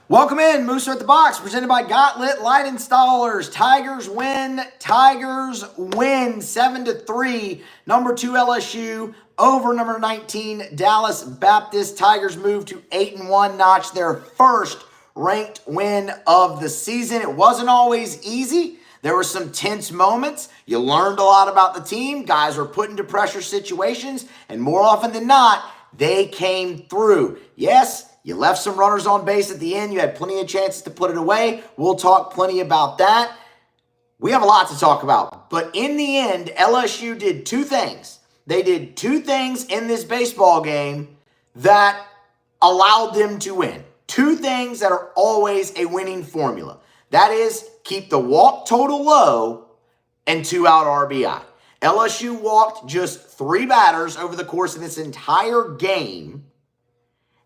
Welcome in, Mooser at the Box, presented by Gotlit Light Installers. Tigers win 7-3. Number 2 LSU over number 19 Dallas Baptist. Tigers move to 8-1, notch their first ranked win of the season. It wasn't always easy. There were some tense moments. You learned a lot about the team. Guys were put into pressure situations, and more often than not, they came through. Yes, you left some runners on base at the end. You had plenty of chances to put it away. We'll talk plenty about that. We have a lot to talk about. But in the end, LSU did two things. They did two things in this baseball game that allowed them to win. Two things that are always a winning formula. That is, keep the walk total low and 2-out RBI. LSU walked just 3 batters over the course of this entire game.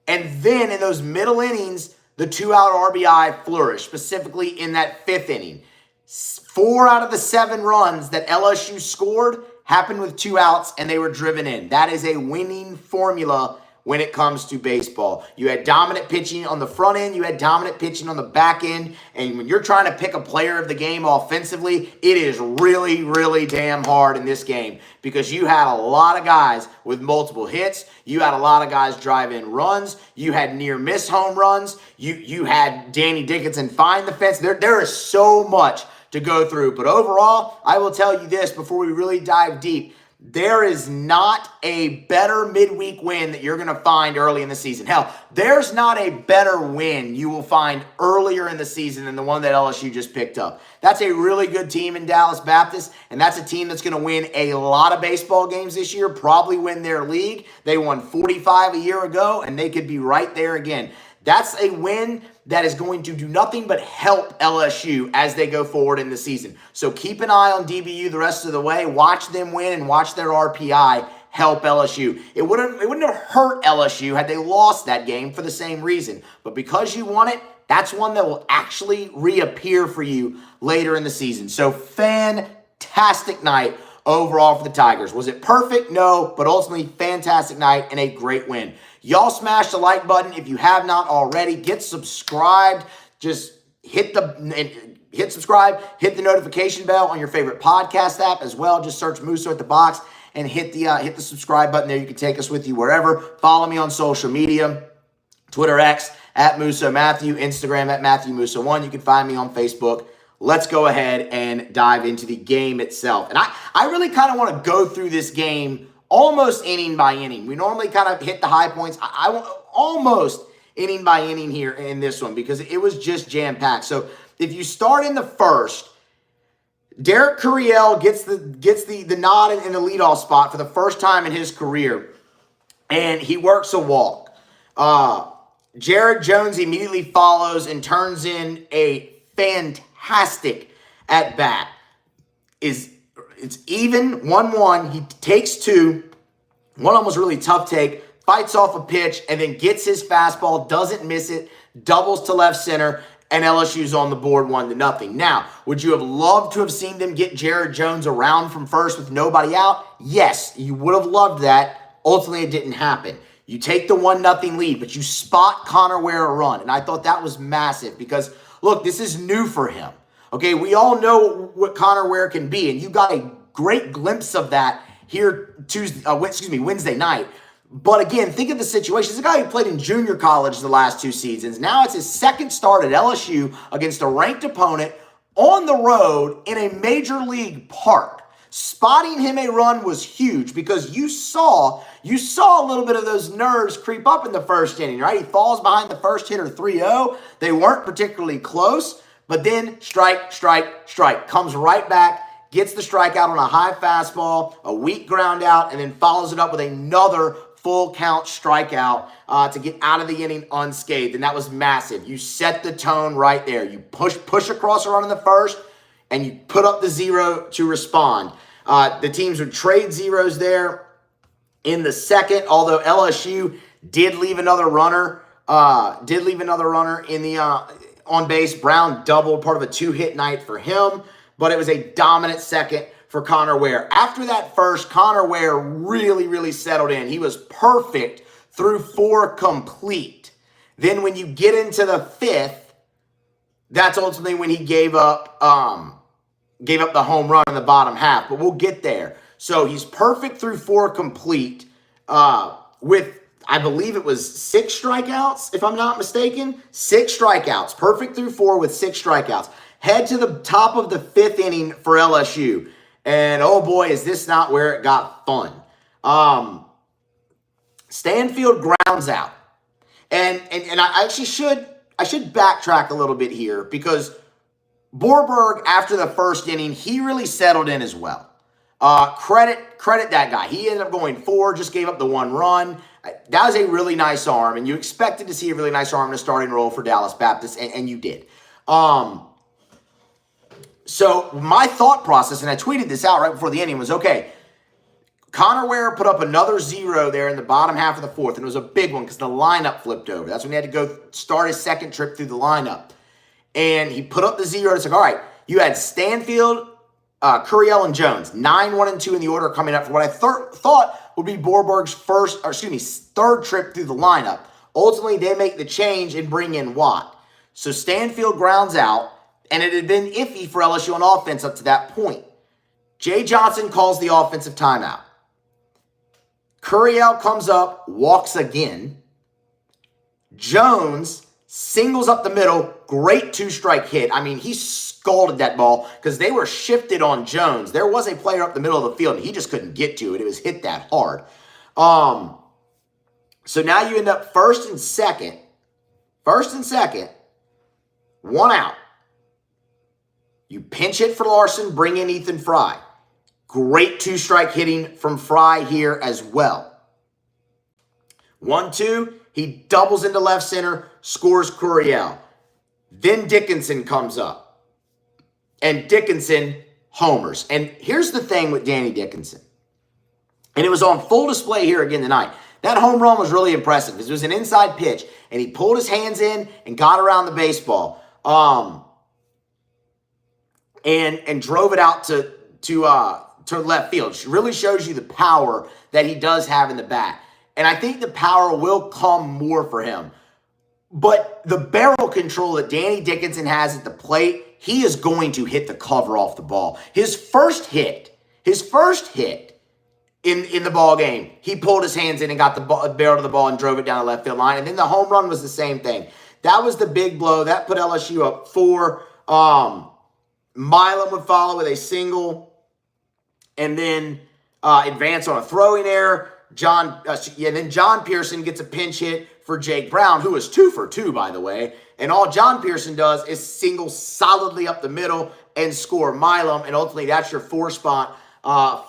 And then in those middle innings, the 2-out RBI flourished, specifically in that 5th inning. 4 out of the 7 runs that LSU scored happened with 2 outs, and they were driven in. That is a winning formula when it comes to baseball. You had dominant pitching on the front end. You had dominant pitching on the back end. And when you're trying to pick a player of the game offensively, it is really, really damn hard in this game because you had a lot of guys with multiple hits. You had a lot of guys drive in runs. You had near miss home runs. You had Danny Dickinson find the fence. There is so much to go through. But overall, I will tell you this before we really dive deep. There is not a better midweek win that you're going to find early in the season. Hell, there's not a better win you will find earlier in the season than the one that LSU just picked up. That's a really good team in Dallas Baptist, and that's a team that's going to win a lot of baseball games this year, probably win their league. They won 45 a year ago, and they could be right there again. That's a win that is going to do nothing but help LSU as they go forward in the season. So keep an eye on DBU the rest of the way. Watch them win and watch their RPI help LSU. It wouldn't have hurt LSU had they lost that game for the same reason. But because you won it, that's one that will actually reappear for you later in the season. So fantastic night overall for the Tigers. Was it perfect? No, but ultimately fantastic night and a great win. Y'all smash the like button if you have not already. Get subscribed. Just hit subscribe, hit the notification bell on your favorite podcast app as well. Just search Mooser at the Box and hit the subscribe button there. You can take us with you wherever. Follow me on social media, Twitter X at Musso Matthew, Instagram at Matthew Musso1. You can find me on Facebook. Let's go ahead and dive into the game itself. And I really kind of want to go through this game almost inning by inning. We normally kind of hit the high points. I want almost inning by inning here in this one because it was just jam-packed. So if you start in the first, Derek Curiel gets the nod in the leadoff spot for the first time in his career, and he works a walk. Jared Jones immediately follows and turns in a fantastic at-bat. It's even 1-1. He takes 2. One of them was really tough take. Fights off a pitch and then gets his fastball. Doesn't miss it. Doubles to left center. And LSU's on the board 1-0. Now, would you have loved to have seen them get Jared Jones around from first with nobody out? Yes, you would have loved that. Ultimately, it didn't happen. You take the 1-0 lead, but you spot Connor Ware a run. And I thought that was massive because, look, this is new for him. Okay, we all know what Connor Ware can be, and you got a great glimpse of that here Wednesday night. But again, think of the situation. This is a guy who played in junior college the last 2 seasons. Now it's his second start at LSU against a ranked opponent on the road in a major league park. Spotting him a run was huge because you saw a little bit of those nerves creep up in the first inning, right? He falls behind the first hitter 3-0. They weren't particularly close. But then strike, comes right back, gets the strikeout on a high fastball, a weak ground out, and then follows it up with another full count strikeout to get out of the inning unscathed. And that was massive. You set the tone right there. You push across a run in the first, and you put up the 0 to respond. The teams would trade zeros there in the second, although LSU did leave another runner in the on base. Brown doubled, part of a 2-hit night for him, but it was a dominant second for Connor Ware. After that first, Connor Ware really, really settled in. He was perfect through 4 complete. Then when you get into the 5th, that's ultimately when he gave up the home run in the bottom half. But we'll get there. So he's perfect through 4 complete with, I believe it was 6 strikeouts, if I'm not mistaken. 6 strikeouts. Perfect through 4 with 6 strikeouts. Head to the top of the 5th inning for LSU. And oh boy, is this not where it got fun. Stanfield grounds out. And I actually should backtrack a little bit here, because Borberg, after the 1st inning, he really settled in as well. Credit that guy. He ended up going 4, just gave up the 1 run. That was a really nice arm, and you expected to see a really nice arm in a starting role for Dallas Baptist, and you did. So my thought process, and I tweeted this out right before the inning, was, okay, Connor Ware put up another 0 there in the bottom half of the 4th, and it was a big one because the lineup flipped over. That's when he had to go start his 2nd trip through the lineup. And he put up the 0. It's like, all right, you had Stanfield, Curiel, and Jones, 9, 1, and 2 in the order coming up for what I thought would be Borberg's 3rd trip through the lineup. Ultimately, they make the change and bring in Watt. So Stanfield grounds out, and it had been iffy for LSU on offense up to that point. Jay Johnson calls the offensive timeout. Curiel comes up, walks again. Jones singles up the middle, great 2-strike hit. I mean, he scalded that ball because they were shifted on Jones. There was a player up the middle of the field, and he just couldn't get to it. It was hit that hard. So now you end up 1st and 2nd. 1st and 2nd, 1 out. You pinch hit for Larson, bring in Ethan Fry. Great 2-strike hitting from Fry here as well. 1-2, he doubles into left center, scores Curiel. Then Dickinson comes up, and Dickinson homers. And here's the thing with Danny Dickinson, and it was on full display here again tonight. That home run was really impressive because it was an inside pitch, and he pulled his hands in and got around the baseball, and drove it out to left field. It really shows you the power that he does have in the bat. And I think the power will come more for him. But the barrel control that Danny Dickinson has at the plate, he is going to hit the cover off the ball. His first hit in the ball game, he pulled his hands in and got the barrel to the ball and drove it down the left field line. And then the home run was the same thing. That was the big blow. That put LSU up 4. Milam would follow with a single, and then advance on a throwing error. Then John Pearson gets a pinch hit for Jake Brown, who is 2 for 2, by the way. And all John Pearson does is single solidly up the middle and score Milam. And ultimately, that's your 4 spot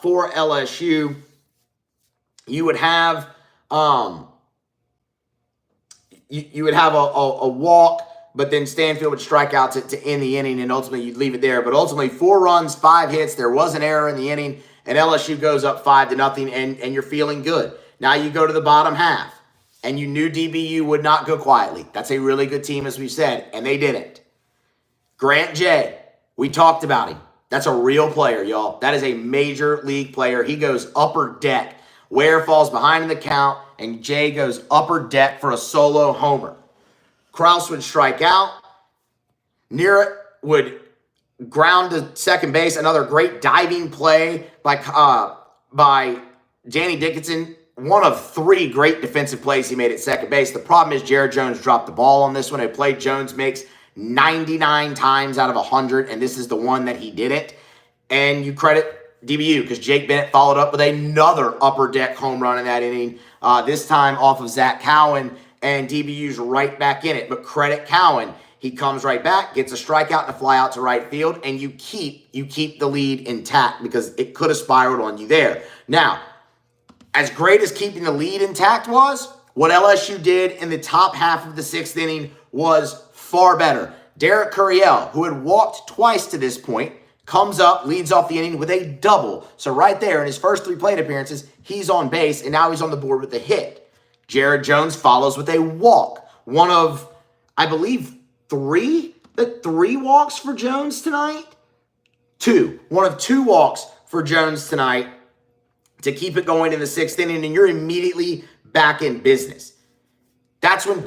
for LSU. You would have you would have a walk, but then Stanfield would strike out to end the inning, and ultimately you'd leave it there. But ultimately, 4 runs, 5 hits. There was an error in the inning, and LSU goes up 5-0, and you're feeling good. Now you go to the bottom half, and you knew DBU would not go quietly. That's a really good team, as we said, and they didn't. Grant J, we talked about him. That's a real player, y'all. That is a major league player. He goes upper deck. Ware falls behind in the count, and Jay goes upper deck for a solo homer. Krause would strike out. Near would ground to second base. Another great diving play by Danny Dickinson. One of 3 great defensive plays he made at second base. The problem is Jared Jones dropped the ball on this one. A play Jones makes 99 times out of 100, and this is the one that he didn't. And you credit DBU because Jake Bennett followed up with another upper deck home run in that inning, this time off of Zach Cowan, and DBU's right back in it. But credit Cowan. He comes right back, gets a strikeout and a fly out to right field, and you keep the lead intact because it could have spiraled on you there. Now, as great as keeping the lead intact was, what LSU did in the top half of the 6th inning was far better. Derek Curiel, who had walked twice to this point, comes up, leads off the inning with a double. So right there in his first 3 plate appearances, he's on base, and now he's on the board with a hit. Jared Jones follows with a walk. One of, I believe, 3 walks for Jones tonight? 2. One of 2 walks for Jones tonight to keep it going in the 6th inning, and you're immediately back in business. That's when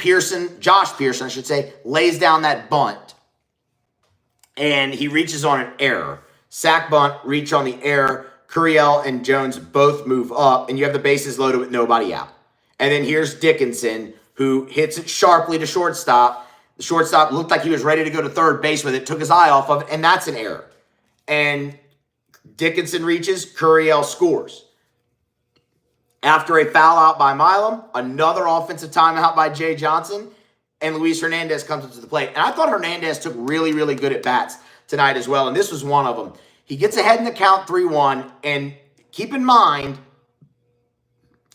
Josh Pearson, I should say, lays down that bunt. And he reaches on an error. Sack bunt, reach on the error. Curiel and Jones both move up, and you have the bases loaded with nobody out. And then here's Dickinson, who hits it sharply to shortstop. The shortstop looked like he was ready to go to third base with it, took his eye off of it, and that's an error. And Dickinson reaches, Curiel scores. After a foul out by Milam, another offensive timeout by Jay Johnson, and Luis Hernandez comes up to the plate. And I thought Hernandez took really, really good at-bats tonight as well, and this was one of them. He gets ahead in the count 3-1, and keep in mind,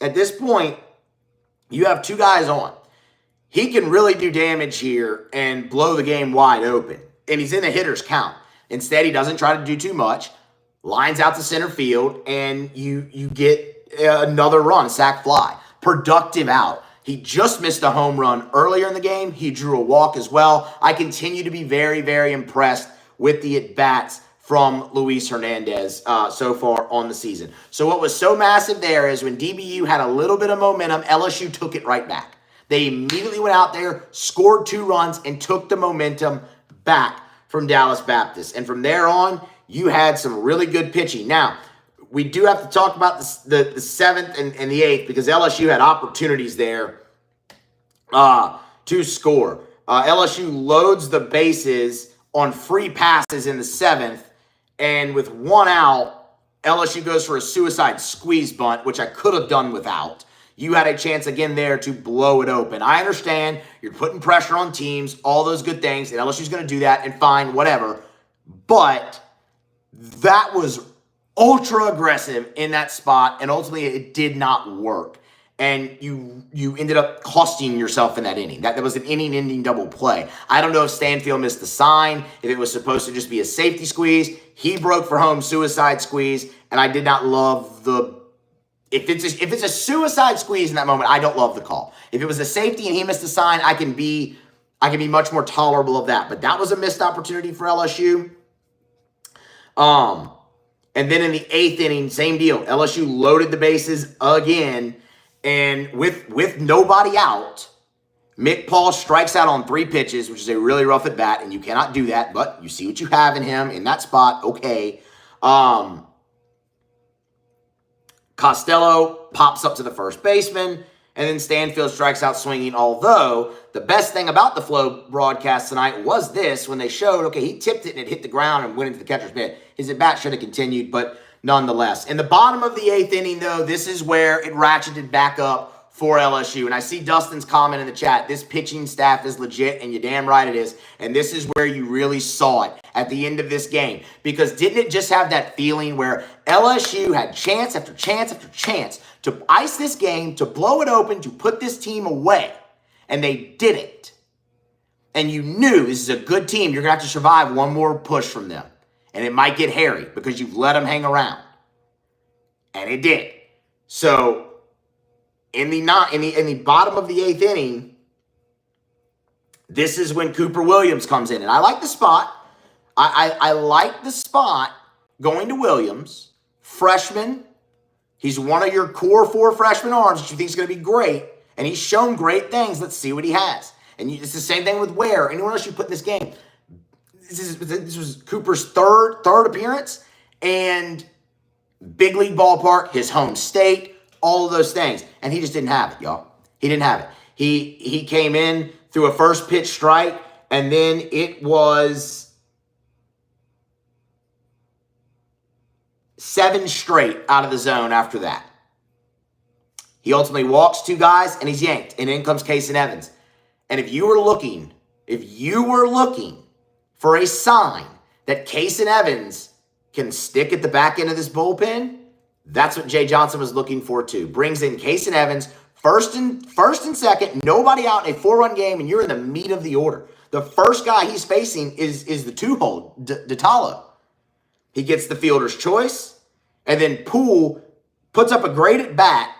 at this point, you have two guys on. He can really do damage here and blow the game wide open, and he's in the hitter's count. Instead, he doesn't try to do too much, lines out to center field, and you get another run, sac fly. Productive out. He just missed a home run earlier in the game. He drew a walk as well. I continue to be very, very impressed with the at-bats from Luis Hernandez so far on the season. So what was so massive there is when DBU had a little bit of momentum, LSU took it right back. They immediately went out there, scored 2 runs, and took the momentum back from Dallas Baptist. And from there on, you had some really good pitching. Now, we do have to talk about the 7th and the 8th because LSU had opportunities there to score. LSU loads the bases on free passes in the 7th, and with 1 out, LSU goes for a suicide squeeze bunt, which I could have done without. You had a chance again there to blow it open. I understand you're putting pressure on teams, all those good things, and LSU's going to do that, and fine, whatever. But that was ultra aggressive in that spot, and ultimately it did not work. And you ended up costing yourself in that inning. That was an inning-ending double play. I don't know if Stanfield missed the sign, if it was supposed to just be a safety squeeze. He broke for home suicide squeeze, and I did not love the... If it's a suicide squeeze in that moment, I don't love the call. If it was a safety and he missed the sign, I can be much more tolerable of that. But that was a missed opportunity for LSU. And then in the 8th inning, same deal. LSU loaded the bases again. And with nobody out, Mick Paul strikes out on 3 pitches, which is a really rough at bat. And you cannot do that, but you see what you have in him in that spot. Okay. Costello pops up to the first baseman, and then Stanfield strikes out swinging. Although, the best thing about the Flow broadcast tonight was this, when they showed, okay, he tipped it and it hit the ground and went into the catcher's mitt. His at-bat should have continued, but nonetheless. In the bottom of the 8th inning, though, this is where it ratcheted back up for LSU. And I see Dustin's comment in the chat, this pitching staff is legit, and you're damn right it is. And this is where you really saw it at the end of this game. Because didn't it just have that feeling where LSU had chance after chance after chance to ice this game, to blow it open, to put this team away? And they did it. And you knew this is a good team. You're going to have to survive one more push from them. And it might get hairy because you've let them hang around. And it did. So in the bottom of the 8th inning, this is when Cooper Williams comes in. And I like the spot. I like the spot going to Williams. Freshman. He's one of your core 4 freshman arms that you think is going to be great. And he's shown great things. Let's see what he has. And it's the same thing with Ware. Anyone else you put in this game. This was Cooper's third appearance. And big league ballpark, his home state, all of those things. And he just didn't have it, y'all. He didn't have it. He came in through a first pitch strike, and then it was 7 straight out of the zone after that. He ultimately walks 2 guys, and he's yanked. And in comes Casey Evans. And if you were looking for a sign that Casey Evans can stick at the back end of this bullpen, that's what Jay Johnson was looking for too. Brings in Casey Evans, first and second, nobody out in a 4-run game, and you're in the meat of the order. The first guy he's facing is the 2-hole, DeTalo. He gets the fielder's choice, and then Poole puts up a great at bat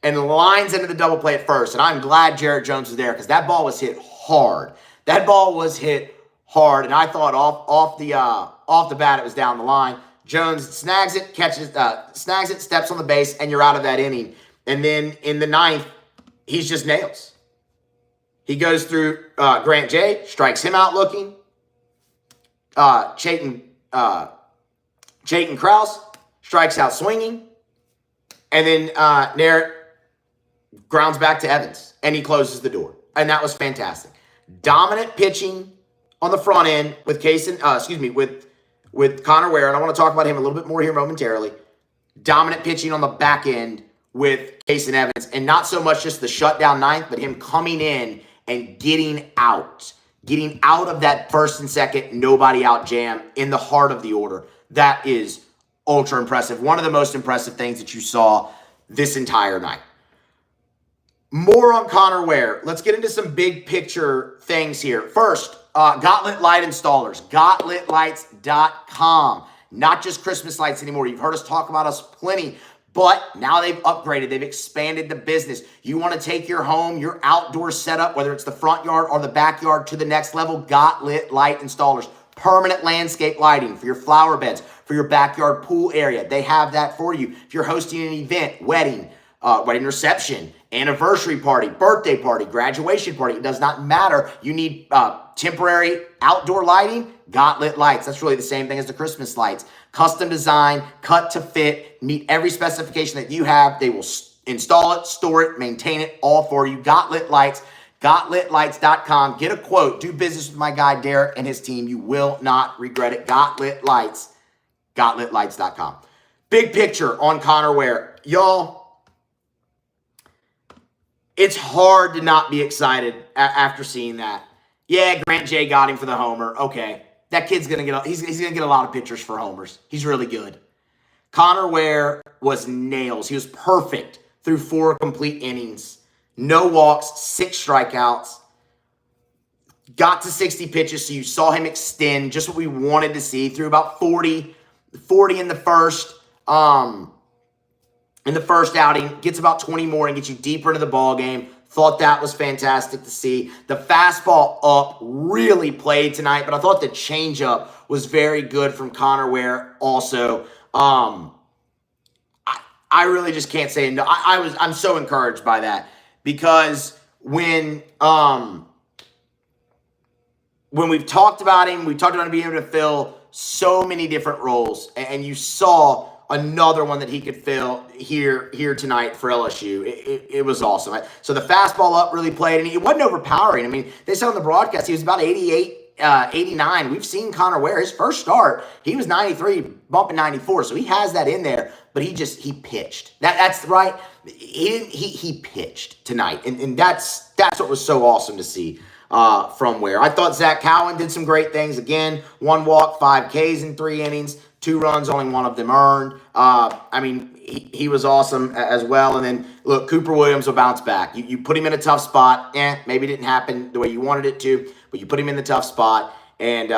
and lines into the double play at first. And I'm glad Jarrett Jones was there because that ball was hit hard. That ball was hit hard, and I thought off the bat it was down the line. Jones snags it, steps on the base, and you're out of that inning. And then in the 9th, he's just nails. He goes through Grant J, strikes him out looking. Chayton Krause strikes out swinging. And then Narrett grounds back to Evans, and he closes the door. And that was fantastic. Dominant pitching on the front end with with Connor Ware, and I want to talk about him a little bit more here momentarily. Dominant pitching on the back end with Case and Evans, and not so much just the shutdown ninth, but him coming in and getting out of that first and second nobody out jam in the heart of the order. That is ultra impressive. One of the most impressive things that you saw this entire night. More on Connor Ware. Let's get into some big picture things here. First, Gauntlet Light Installers, GauntletLights.com. Not just Christmas lights anymore. You've heard us talk about us plenty, but now they've upgraded. They've expanded the business. You want to take your home, your outdoor setup, whether it's the front yard or the backyard, to the next level. Gauntlet Light Installers. Permanent landscape lighting for your flower beds, for your backyard pool area. They have that for you. If you're hosting an event, wedding reception, anniversary party, birthday party, graduation party, it does not matter. You need temporary outdoor lighting, Gauntlet Lights. That's really the same thing as the Christmas lights. Custom design, cut to fit, meet every specification that you have. They will install it, store it, maintain it, all for you. Gauntlet Lights, GauntletLights.com. Get a quote. Do business with my guy, Derek, and his team. You will not regret it. Gauntlet Lights, GauntletLights.com. Big picture on Connor Ware. Y'all, it's hard to not be excited after seeing that. Yeah, Grant J got him for the homer. Okay. That kid's going to get he's going to get a lot of pitchers for homers. He's really good. Connor Ware was nails. He was perfect through 4 complete innings. No walks, 6 strikeouts. Got to 60 pitches, so you saw him extend, just what we wanted to see. Threw about 40 in the first. In the first outing, gets about 20 more and gets you deeper into the ball game. Thought that was fantastic to see. The fastball up really played tonight, but I thought the changeup was very good from Connor Ware also. I really just can't say no. I'm so encouraged by that, because when we've talked about him being able to fill so many different roles, and you saw another one that he could fill here tonight for LSU. It was awesome. So the fastball up really played, and it wasn't overpowering. I mean, they said on the broadcast he was about 88, 89. We've seen Connor Ware, his first start, he was 93, bumping 94. So he has that in there, but he pitched. That's right. He pitched tonight, and that's what was so awesome to see from Ware. I thought Zach Cowan did some great things. Again, 1 walk, 5 Ks in 3 innings. 2 runs, only 1 of them earned. He was awesome as well. And then, look, Cooper Williams will bounce back. You put him in a tough spot. Maybe it didn't happen the way you wanted it to, but you put him in the tough spot, and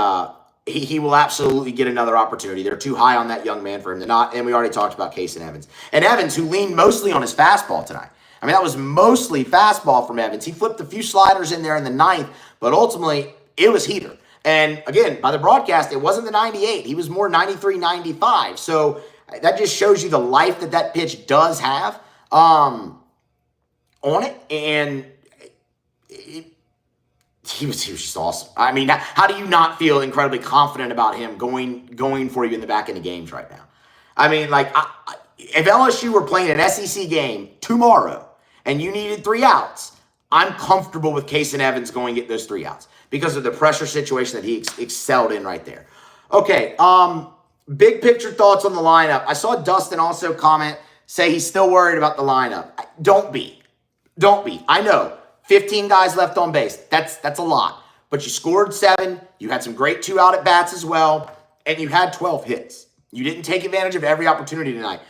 he will absolutely get another opportunity. They're too high on that young man for him to not. And we already talked about Case and Evans. And Evans, who leaned mostly on his fastball tonight. I mean, that was mostly fastball from Evans. He flipped a few sliders in there in the 9th, but ultimately it was heater. And again, by the broadcast, it wasn't the 98. He was more 93, 95. So that just shows you the life that pitch does have on it. And he was just awesome. I mean, how do you not feel incredibly confident about him going for you in the back end of games right now? I mean, if LSU were playing an SEC game tomorrow and you needed 3 outs, I'm comfortable with Case and Evans going to get those 3 outs, because of the pressure situation that he excelled in right there. Okay, big picture thoughts on the lineup. I saw Dustin also say he's still worried about the lineup. Don't be. I know, 15 guys left on base. That's a lot. But you scored 7. You had some great 2-out at-bats as well, and you had 12 hits. You didn't take advantage of every opportunity tonight.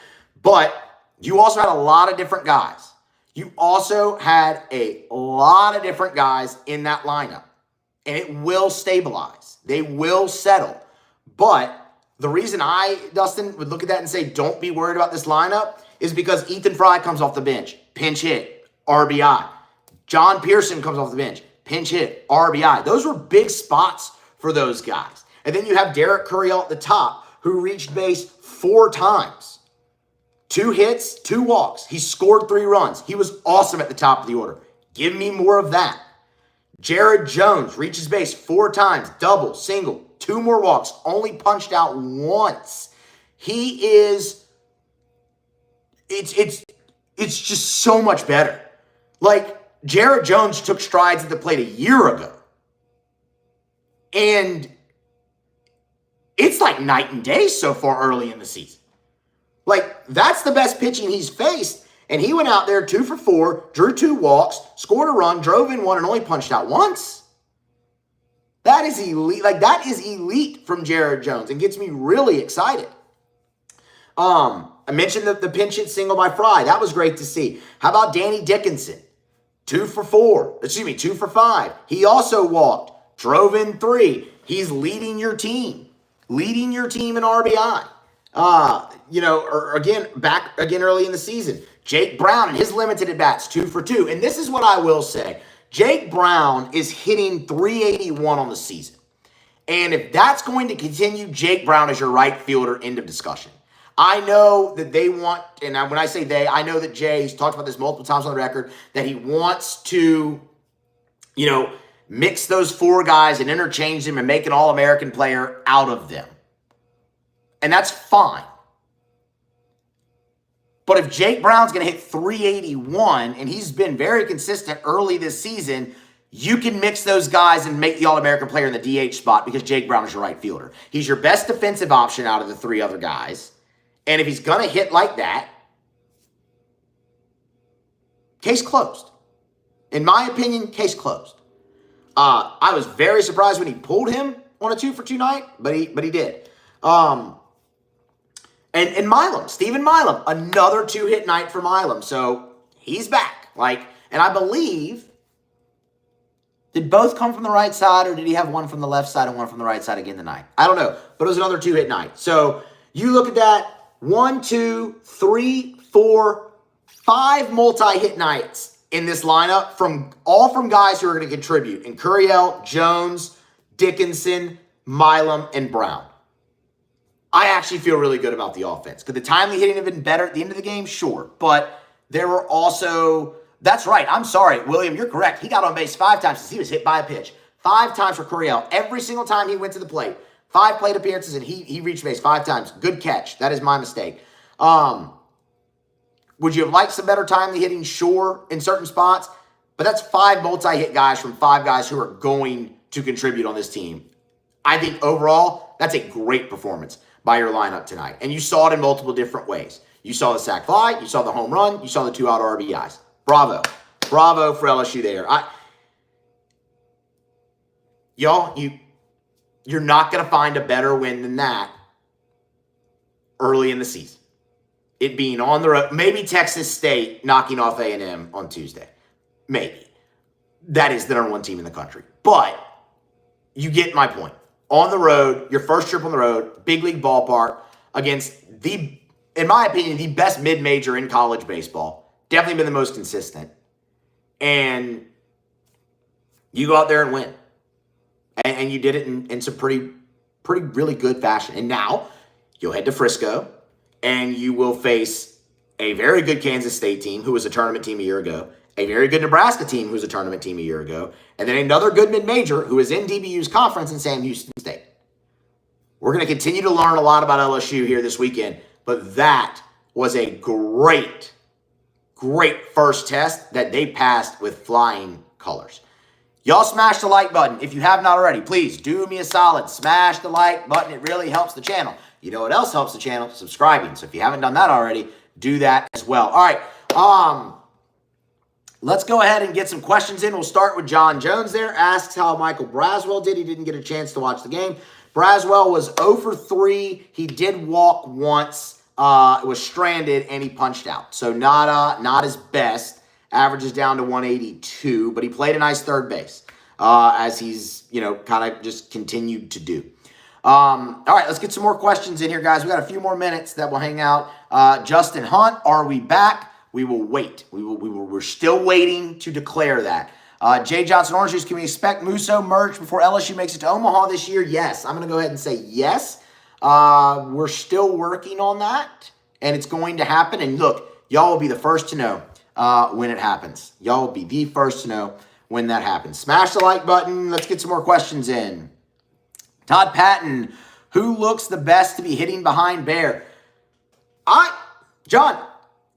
But you also had a lot of different guys. You also had a lot of different guys in that lineup. And it will stabilize. They will settle. But the reason Dustin, would look at that and say, don't be worried about this lineup, is because Ethan Fry comes off the bench, pinch hit, RBI. John Pearson comes off the bench, pinch hit, RBI. Those were big spots for those guys. And then you have Derek Curriel at the top, who reached base 4 times. 2 hits, 2 walks. He scored 3 runs. He was awesome at the top of the order. Give me more of that. Jared Jones reaches base 4 times, double, single, 2 more walks, only punched out once. He is, it's just so much better. Like, Jared Jones took strides at the plate a year ago. And it's like night and day so far early in the season. Like, that's the best pitching he's faced. And he went out there 2 for 4, drew 2 walks, scored a run, drove in 1, and only punched out once. That is elite. Like, that is elite from Jared Jones and gets me really excited. I mentioned the pinch hit single by Fry. That was great to see. How about Danny Dickinson? 2 for 5. He also walked, drove in 3. He's leading your team in RBI. Back early in the season. Jake Brown and his limited at-bats, 2 for 2. And this is what I will say. Jake Brown is hitting .381 on the season. And if that's going to continue, Jake Brown is your right fielder, end of discussion. I know that they want, and when I say they, I know that Jay's talked about this multiple times on the record, that he wants to, mix those 4 guys and interchange them and make an All-American player out of them. And that's fine. But if Jake Brown's going to hit .381, and he's been very consistent early this season, you can mix those guys and make the All-American player in the DH spot because Jake Brown is your right fielder. He's your best defensive option out of the 3 other guys. And if he's going to hit like that, case closed. In my opinion, case closed. I was very surprised when he pulled him on a 2 for 2 night, but he did. And Milam, Stephen Milam, another 2-hit night for Milam. So he's back. And I believe, did both come from the right side, or did he have one from the left side and one from the right side again tonight? I don't know, but it was another 2-hit night. So you look at that, 1, 2, 3, 4, 5 multi-hit nights in this lineup from guys who are going to contribute. And Curiel, Jones, Dickinson, Milam, and Brown. I actually feel really good about the offense. Could the timely hitting have been better at the end of the game? Sure. But there were also, that's right, I'm sorry, William, you're correct. He got on base 5 times since he was hit by a pitch. 5 times for Curiel. Every single time he went to the plate. 5 plate appearances, and he reached base 5 times. Good catch. That is my mistake. Would you have liked some better timely hitting? Sure, in certain spots. But that's 5 multi-hit guys from 5 guys who are going to contribute on this team. I think overall, that's a great performance by your lineup tonight. And you saw it in multiple different ways. You saw the sac fly, you saw the home run, you saw the 2 out RBIs. Bravo. Bravo for LSU there. You're not going to find a better win than that early in the season. It being on the road. Maybe Texas State knocking off A&M on Tuesday. Maybe. That is the #1 team in the country. But you get my point. On the road, your first trip on the road, big league ballpark, against in my opinion, the best mid-major in college baseball. Definitely been the most consistent. And you go out there and win. And you did it in some pretty really good fashion. And now you'll head to Frisco, and you will face a very good Kansas State team who was a tournament team a year ago, a very good Nebraska team who was a tournament team a year ago, and then another good mid-major who is in DBU's conference in Sam Houston State. We're going to continue to learn a lot about LSU here this weekend, but that was a great first test that they passed with flying colors. Y'all smash the like button. If you have not already, please do me a solid. Smash the like button. It really helps the channel. You know what else helps the channel? Subscribing. So if you haven't done that already, do that as well. All right. Let's go ahead and get some questions in. We'll start with John Jones there. Asks how Michael Braswell did. He didn't get a chance to watch the game. Braswell was 0 for 3. He did walk once. Was stranded, and he punched out. So not his best. Averages down to 182, but he played a nice third base, as he's, kind of just continued to do. All right, let's get some more questions in here, guys. We got a few more minutes that we'll hang out. Justin Hunt, are we back? We will wait. We're still waiting to declare that. Jay Johnson Orange Juice, can we expect Musso merch before LSU makes it to Omaha this year? Yes. I'm going to go ahead and say yes. We're still working on that, and it's going to happen. And look, y'all will be the first to know when it happens. Y'all will be the first to know when that happens. Smash the like button. Let's get some more questions in. Todd Patton, who looks the best to be hitting behind Bear? John,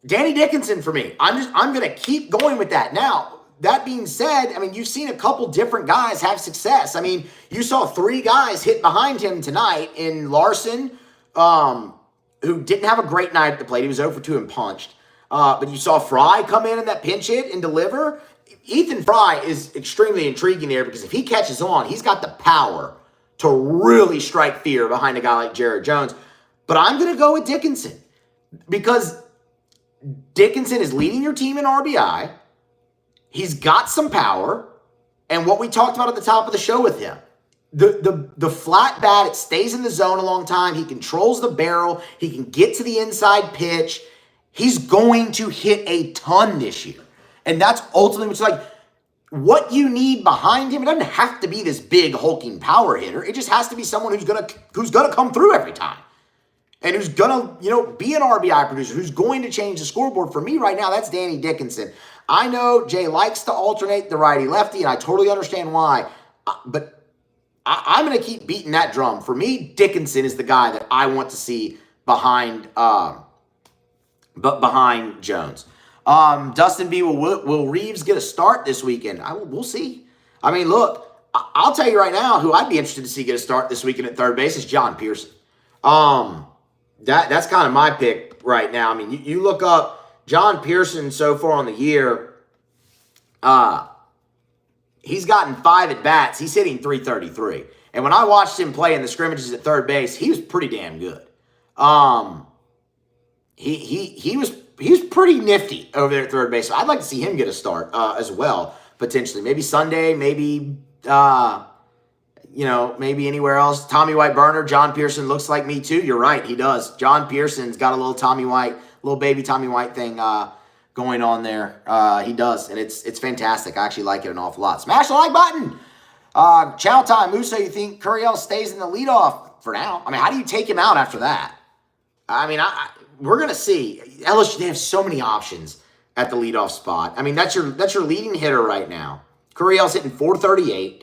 Danny Dickinson for me. I'm going to keep going with that. Now, that being said, I mean, you've seen a couple different guys have success. I mean, you saw 3 guys hit behind him tonight in Larson, who didn't have a great night at the plate. He was 0 for 2 and punched. But you saw Fry come in that pinch hit and deliver. Ethan Fry is extremely intriguing there because if he catches on, he's got the power to really strike fear behind a guy like Jared Jones. But I'm going to go with Dickinson because Dickinson is leading your team in RBI. He's got some power. And what we talked about at the top of the show with him, the flat bat, it stays in the zone a long time. He controls the barrel. He can get to the inside pitch. He's going to hit a ton this year. And that's ultimately what's like what you need behind him. It doesn't have to be this big hulking power hitter. It just has to be someone who's gonna come through every time. And who's gonna, be an RBI producer, who's going to change the scoreboard. For me right now, that's Danny Dickinson. I know Jay likes to alternate the righty-lefty, and I totally understand why. But I'm going to keep beating that drum. For me, Dickinson is the guy that I want to see behind Jones. Dustin B, will Reeves get a start this weekend? We'll see. I mean, look, I'll tell you right now who I'd be interested to see get a start this weekend at third base is John Pearson. That's kind of my pick right now. I mean, you look up John Pearson so far on the year, he's gotten 5 at-bats. He's hitting .333. And when I watched him play in the scrimmages at third base, he was pretty damn good. He was pretty nifty over there at third base. So I'd like to see him get a start as well, potentially. Maybe Sunday, maybe maybe anywhere else. Tommy White burner. John Pearson looks like me too. You're right, he does. John Pearson's got a little baby Tommy White thing going on there. He does, and it's fantastic. I actually like it an awful lot. Smash the like button. Chow time. Musa, you think Curiel stays in the leadoff for now? I mean, how do you take him out after that? I mean, we're going to see. LSU, they have so many options at the leadoff spot. I mean, that's your leading hitter right now. Curiel's hitting .438.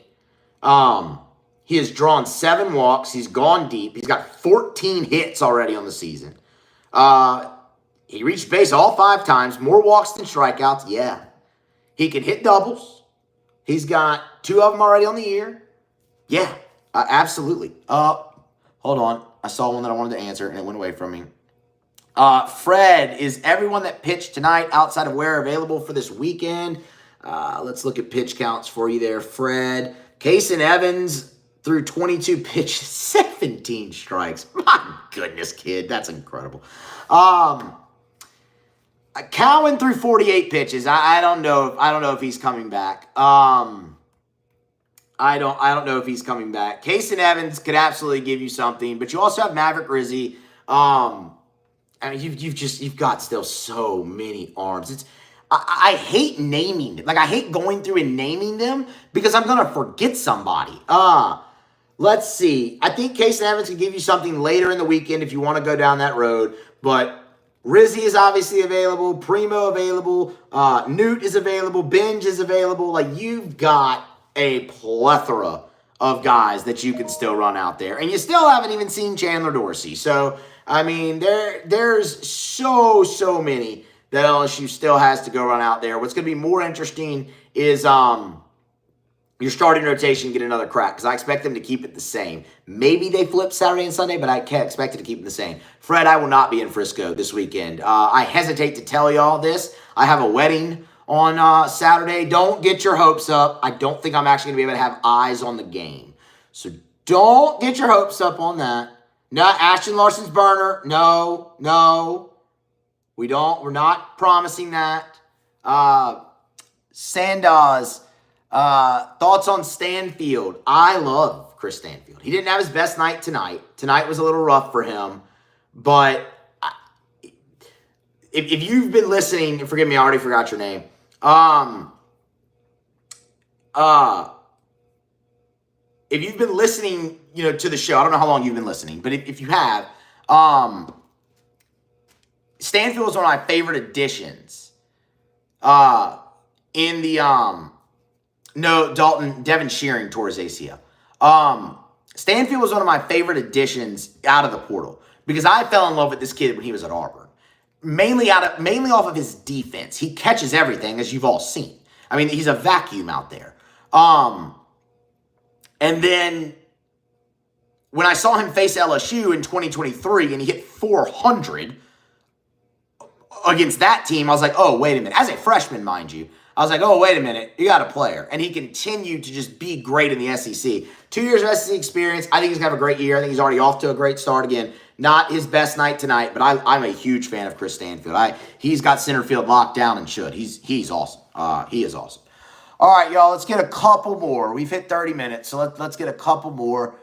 He has drawn 7 walks. He's gone deep. He's got 14 hits already on the season. He reached base all 5 times. More walks than strikeouts. Yeah. He can hit doubles. He's got 2 of them already on the year. Yeah, absolutely. Hold on. I saw one that I wanted to answer, and it went away from me. Fred, is everyone that pitched tonight outside of where available for this weekend? Let's look at pitch counts for you there, Fred. Kason Evans threw 22 pitches, 17 strikes. My goodness, kid. That's incredible. Cowan threw 48 pitches. I don't know if he's coming back. I don't know if he's coming back. Kason Evans could absolutely give you something, but you also have Maverick Rizzi. I mean, you've got still so many arms. I hate naming them. Like, I hate going through and naming them because I'm gonna forget somebody. Let's see. I think Kason Evans can give you something later in the weekend if you want to go down that road, but Rizzi is obviously available. Primo available. Newt is available. Binge is available. Like, you've got a plethora of guys that you can still run out there. And you still haven't even seen Chandler Dorsey. So, I mean, there's so many that LSU still has to go run out there. What's going to be more interesting is your starting rotation get another crack because I expect them to keep it the same. Maybe they flip Saturday and Sunday, but I can't expect it to keep it the same. Fred, I will not be in Frisco this weekend. I hesitate to tell y'all this. I have a wedding on Saturday. Don't get your hopes up. I don't think I'm actually going to be able to have eyes on the game. So don't get your hopes up on that. Not Ashton Larson's burner. No. We're not promising that. Sandoz. Thoughts on Stanfield? I love Chris Stanfield. He didn't have his best night tonight. Tonight was a little rough for him. But if you've been listening, forgive me, I already forgot your name. If you've been listening, to the show, I don't know how long you've been listening, but if you have, Stanfield was one of my favorite additions in the No, Devin Shearing tore his ACL. Stanfield was one of my favorite additions out of the portal because I fell in love with this kid when he was at Auburn. Mainly off of his defense. He catches everything, as you've all seen. I mean, he's a vacuum out there. And then when I saw him face LSU in 2023 and he hit 400 against that team, I was like, oh, wait a minute. As a freshman, mind you, I was like, oh, wait a minute. You got a player. And he continued to just be great in the SEC. 2 years of SEC experience. I think he's going to have a great year. I think he's already off to a great start again. Not his best night tonight, but I'm a huge fan of Chris Stanfield. He's got center field locked down and should. He's awesome. He is awesome. All right, y'all, let's get a couple more. We've hit 30 minutes, so let's get a couple more.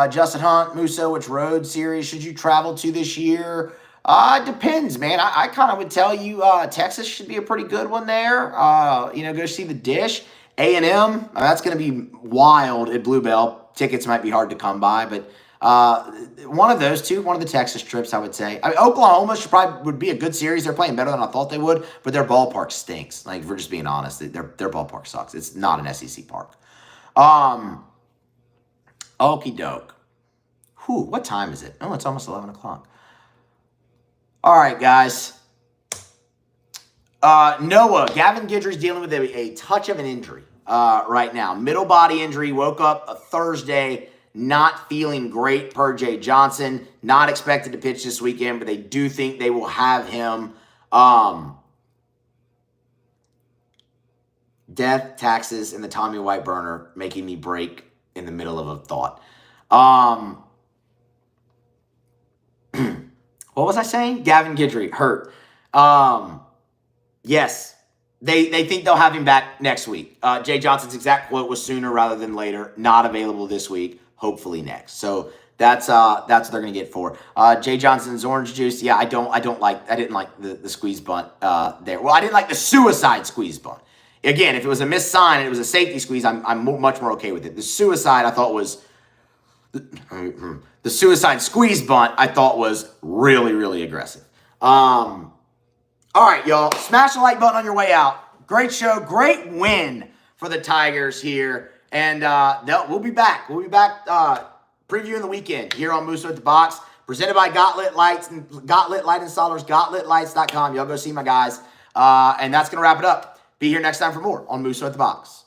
Justin Hunt, Musso, which road series should you travel to this year? It depends, man. I kind of would tell you Texas should be a pretty good one there. Go see the Dish. A&M, that's going to be wild at Bluebell. Tickets might be hard to come by, but one of those two, one of the Texas trips, I would say. I mean, Oklahoma would be a good series. They're playing better than I thought they would, but their ballpark stinks. Like, if we're just being honest, their ballpark sucks. It's not an SEC park. Okie doke. What time is it? Oh, it's almost 11 o'clock. All right, guys. Noah, Gavin Guidry's dealing with a touch of an injury right now. Middle body injury. Woke up a Thursday not feeling great per Jay Johnson. Not expected to pitch this weekend, but they do think they will have him. Death, taxes, and the Tommy White burner making me break in the middle of a thought. What was I saying? Gavin Guidry, hurt. Yes, they think they'll have him back next week. Jay Johnson's exact quote was sooner rather than later. Not available this week. Hopefully next. So that's what they're gonna get for Jay Johnson's orange juice. Yeah, I didn't like the squeeze bunt there. Well, I didn't like the suicide squeeze bunt. Again, if it was a missed sign and it was a safety squeeze, I'm much more okay with it. The suicide I thought was. The suicide squeeze bunt, I thought, was really, really aggressive. All right, y'all. Smash the like button on your way out. Great show. Great win for the Tigers here. And we'll be back. We'll be back previewing the weekend here on Musso at the Box. Presented by Gotlit Lights and Gotlit Light Installers, GotLitLights.com. Y'all go see my guys. And that's going to wrap it up. Be here next time for more on Musso at the Box.